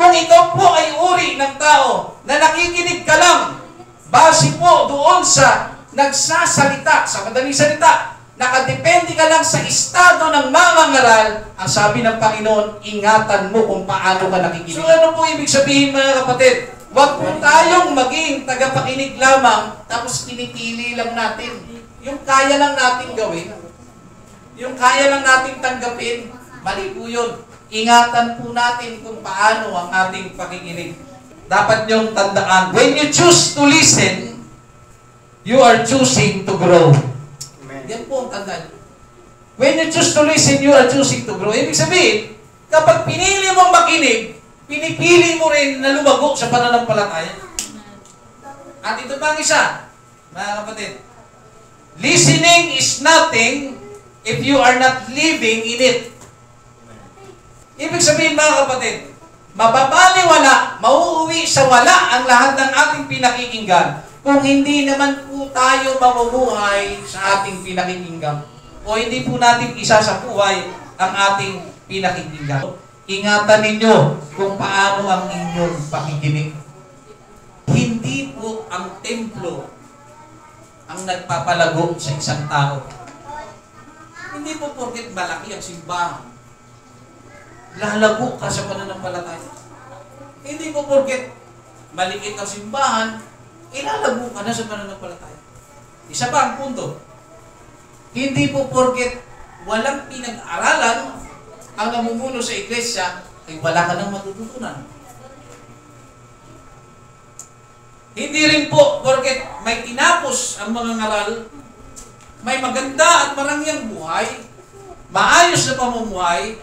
Kung ikaw po ay uri ng tao na nakikinig ka lang, base po doon sa nagsasalita, sa madaling salita, nakadepende ka lang sa estado ng mangangaral, ang sabi ng Panginoon, ingatan mo kung paano ka nakikinig. So ano po ibig sabihin mga kapatid? Huwag po tayong maging tagapakinig lamang, tapos pinipili lang natin. Yung kaya lang natin gawin, yung kaya lang natin tanggapin, mali po yun. Ingatan po natin kung paano ang ating pakikinig. Dapat niyong tandaan, when you choose to listen, you are choosing to grow. Amen. Yan po ang tandaan. When you choose to listen, you are choosing to grow. Ibig sabihin, kapag pinili mong makinig, pinipili mo rin na lumago sa pananampalataya. At ito pa ang isa, mga kapatid. Listening is nothing if you are not living in it. Ibig sabihin mga kapatid, mababaliwala, mauuwi sa wala ang lahat ng ating pinakikinggan kung hindi naman po tayo mamumuhay sa ating pinakikinggan o hindi po natin isa sa buhay ang ating pinakikinggan. Ingatan ninyo kung paano ang inyong pakikinig. Hindi po ang templo ang nagpapalago sa isang tao. Hindi po porket malaki ang simbahan, lalago ka sa pananampalataya. Hindi po porket maliit ang simbahan, ilalago ka na sa pananampalataya. Isa pa ang punto. Hindi po porket walang pinag-aralan ang namumuno sa iglesia, ay wala ka nang matututunan. Hindi rin po porket may tinapos ang mga ngaral, may maganda at marangyang buhay, maayos na pamumuhay,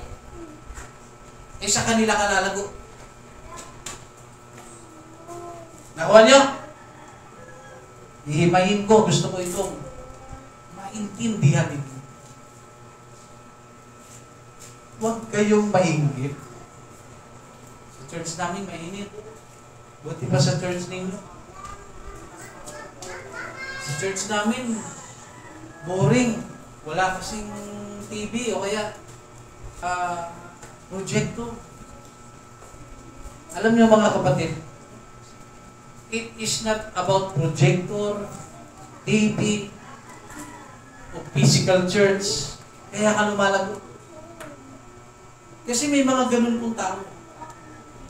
eh sa kanila ka lalago. Nakuha nyo? Hihimayin ko, gusto ko itong maintindihan ito. Huwag kayong mainggit. Sa church namin, mainit. Buti pa sa church ninyo. Sa church namin, boring. Wala kasing TV o kaya projector. Alam niyo mga kapatid, it is not about projector, TV, o physical church. Kaya ka lumalago. Kasi may mga ganun pong tao.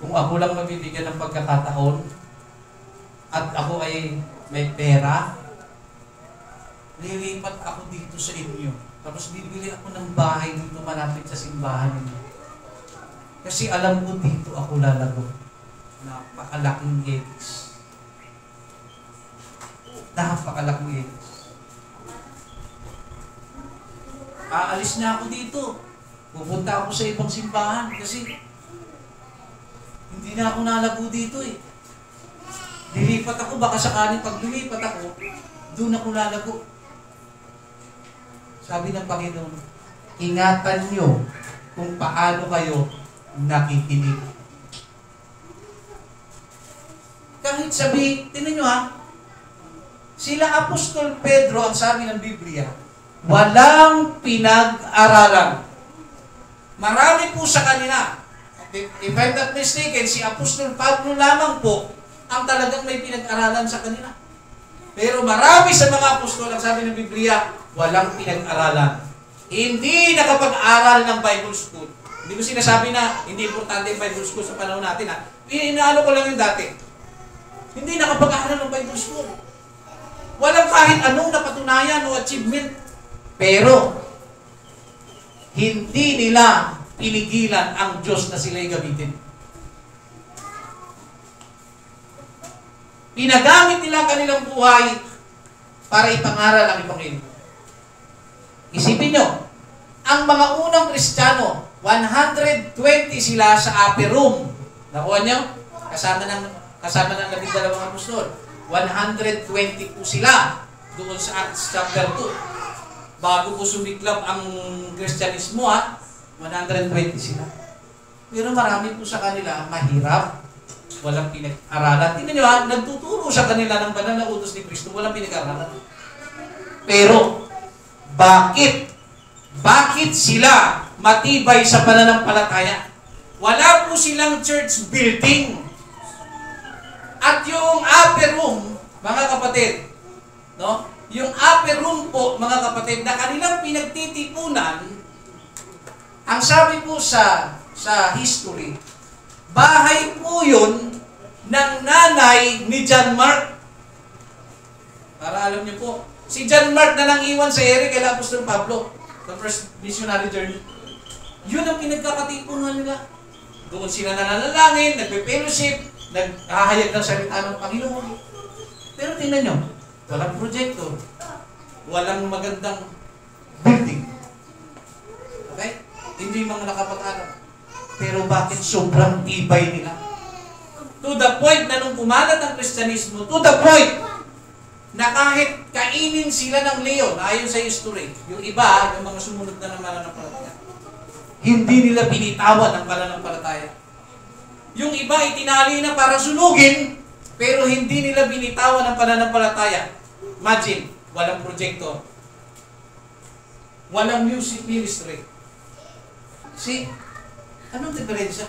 Kung ako lang mabibigyan ng pagkakataon at ako ay may pera, lilipat ako dito sa inyo. Tapos bibili ako ng bahay dito malapit sa simbahan ninyo. Kasi alam ko dito ako lalago. Napakalaking eggs. Napakalaking eggs. Aalis na ako dito. Pupunta ako sa ibang simbahan kasi hindi na ako nalago dito eh. Lilipat ako, baka sakaling pag lumipat ako, doon ako lalago. Sabi ng Panginoon, ingatan nyo kung paano kayo nakikinig. Kahit sabi, tinan nyo ha, sila Apostol Pedro, ang sabi ng Biblia, walang pinag-aralan. Marami po sa kanila. If I'm not mistaken, si Apostol Pablo lamang po ang talagang may pinag-aralan sa kanila. Pero marami sa mga apostol, ang sabi ng Biblia, walang pinag-aralan. Hindi nakapag-aral ng Bible School. Hindi ko sinasabi na hindi importante yung Bible School sa panahon natin. Inaano ko lang yung dati. Hindi nakapag-aral ng Bible School. Walang kahit anong napatunayan o achievement. Pero, hindi nila pinigilan ang Diyos na sila'y gamitin. Pinagamit nila ang kanilang buhay para ipangaral ang Ebanghelyo. Isipin nyo, ang mga unang Kristiyano, 120 sila sa upper room. Nakuha nyo? Kasama ng 12 apostol. 120 po sila doon sa Acts chapter 2. Bago po sumiklab ang Kristyanismo, 120 sila. Pero marami po sa kanila mahirap, walang pinag-aralan. Tingnan nyo nagtuturo sa kanila ng banal na utos ni Kristo, walang pinag-aralan. Pero, bakit? Bakit sila matibay sa pananampalataya? Wala po silang church building. At yung upper room, mga kapatid, no? Yung upper room po, mga kapatid, na kanilang pinagtitipunan, ang sabi po sa history, bahay po yun ng nanay ni John Mark. Para alam niyo po, si John Mark na nang iwan sa ere kay Apostol Pablo, the first missionary journey. Yun ang pinagkakatipunan nila. Doon sila nananalangin, nagpe-fellowship, naghahayag ng salita ng Panginoon. Pero tingnan nyo, walang proyekto, walang magandang building. Okay? Hindi mga nakapag-aral. Pero bakit sobrang tibay nila? To the point na nung kumalat ang Kristyanismo, to the point na kahit kainin sila ng leon, ayon sa history, yung iba, yung mga sumunod na ng mananampalataya, hindi nila binitawan ang pananampalataya. Yung iba itinali na para sunugin, pero hindi nila binitawan ang pananampalataya. Imagine, walang proyekto, walang music ministry. See, anong diferensya?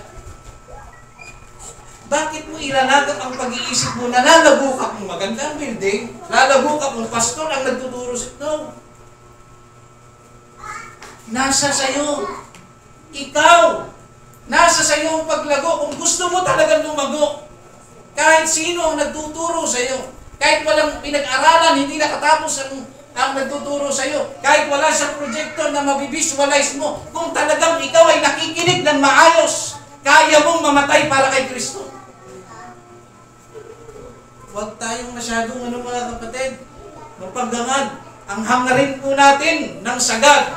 Bakit mo ilalagak ang pag-iisip mo na lalago ka kung magandang building, lalago ka kung pastor ang nagtuturo sa ito? Nasa sayo. Ikaw. Nasa sayo ang paglago. Kung gusto mo talagang lumago, kahit sino ang nagtuturo sa iyo, kahit walang pinag-aralan, hindi nakatapos ang nagtuturo sa iyo, kahit wala siyang proyekto na mabivisualize mo, kung talagang ikaw ay nakikinig ng maayos, kaya mong mamatay para kay Kristo. Huwag tayong masyadong mga kapatid, mapagdangad. Ang hangarin po natin ng sagad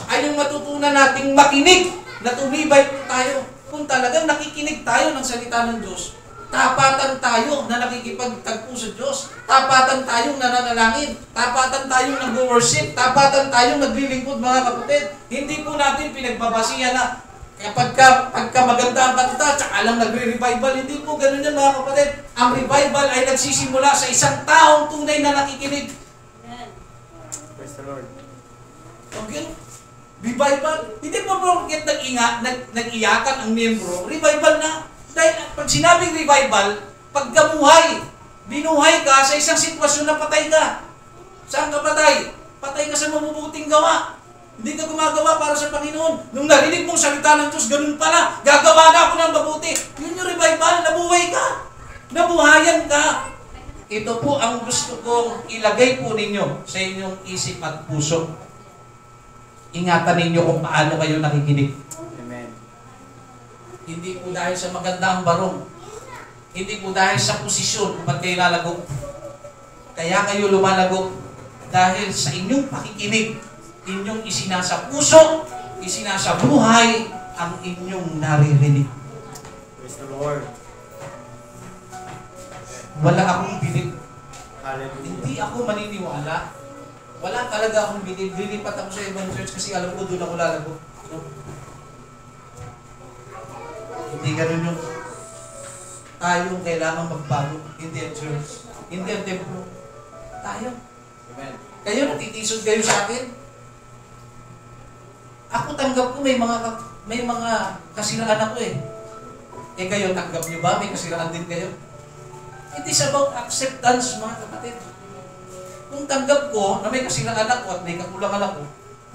ay yung matutunan nating makinig na tumibay po tayo. Kung talagang nakikinig tayo ng salita ng Diyos, tapatan tayo na nakikipagtagpo sa Diyos, tapatan tayong nananalangin, tapatan tayong nag-worship, tapatan tayong naglilingkod, mga kapatid. Hindi po natin pinagbabasihan na pagka maganda ang kanta, tsaka lang nagre-revival. Hindi po ganun yan, mga kapatid. Ang revival ay nagsisimula sa isang taong tunay na nakikinig. Praise the Lord. Okay? Revival. Hindi po porket nag-iyakan ang miyembro, revival na. Dahil pag sinabing revival, pagkamuhay, binuhay ka sa isang sitwasyon na patay ka. Saan ka patay? Patay ka sa mabubuting gawa. Hindi ka gumagawa para sa Panginoon. Nung narinig mong salita ng Diyos, ganun pala, gagawa na ako ng mabuti. Yun yung revival, nabuhay ka. Nabuhayan ka. Ito po ang gusto kong ilagay po ninyo sa inyong isip at puso. Ingatan ninyo kung paano kayo nakikinig. Amen. Hindi po dahil sa maganda ang barong. Hindi po dahil sa posisyon kung ba't kayo lalago. Kaya kayo lumalago dahil sa inyong pakikinig, inyong isinasa puso, isinasa buhay, ang inyong naririnig. Praise the Lord. Wala akong bilib. Hallelujah. Hindi ako maniniwala. Wala talaga akong bilib. Lilipat ako sa ibang church kasi alam ko doon ako lalago. No? Hindi ganun yung tayong kailangan magbago. Hindi ang church. Hindi ang templo. Tayo. Amen. Kayo, natitisod kayo sa akin. Ako tanggap ko may mga kasiraan ako eh. Eh kayo, tanggap nyo ba? May kasiraan din kayo? It is about acceptance, mga kapatid. Kung tanggap ko na may kasiraan ako at may kakulangan ako,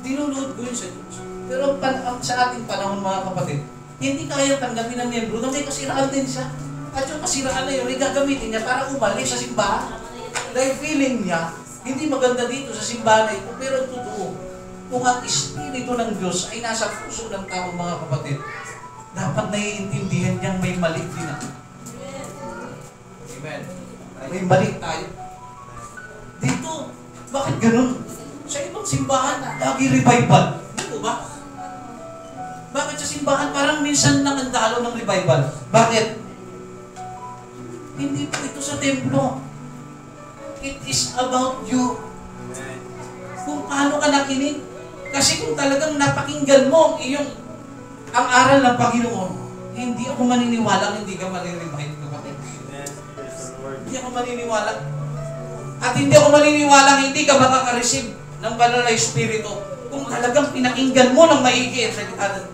dinulod ko yun sa Diyos. Pero sa ating panahon, mga kapatid, hindi kaya tanggapin ng miyembro na may kasiraan din siya. At yung kasiraan na yun, ay gagamitin niya para umalis sa simbahan. Dahil feeling niya, hindi maganda dito sa simbahan na ito, pero totoo. Kung ang Espiritu ng Diyos ay nasa puso ng tao, mga kapatid, dapat naiintindihan niyang may mali din ako. Amen. May mali tayo. Dito, bakit ganun? Sa ibang simbahan, lagi revival. Hindi po ba? Bakit sa simbahan parang minsan lang ang dalo ng revival? Bakit? Hindi po ito sa templo. It is about you. Amen. Kung paano ka nakinig. Kasi kung talagang napakinggan mo ang aral ng Panginoon, hindi ako maniniwala hindi ka maliribahin, kapatid. Amen. Praise the Lord. Hindi ako maniniwala. At hindi ako maniniwala hindi ka makaka-receive ng banal na Espiritu kung talagang pinakinggan mo ng maigi ang salita ng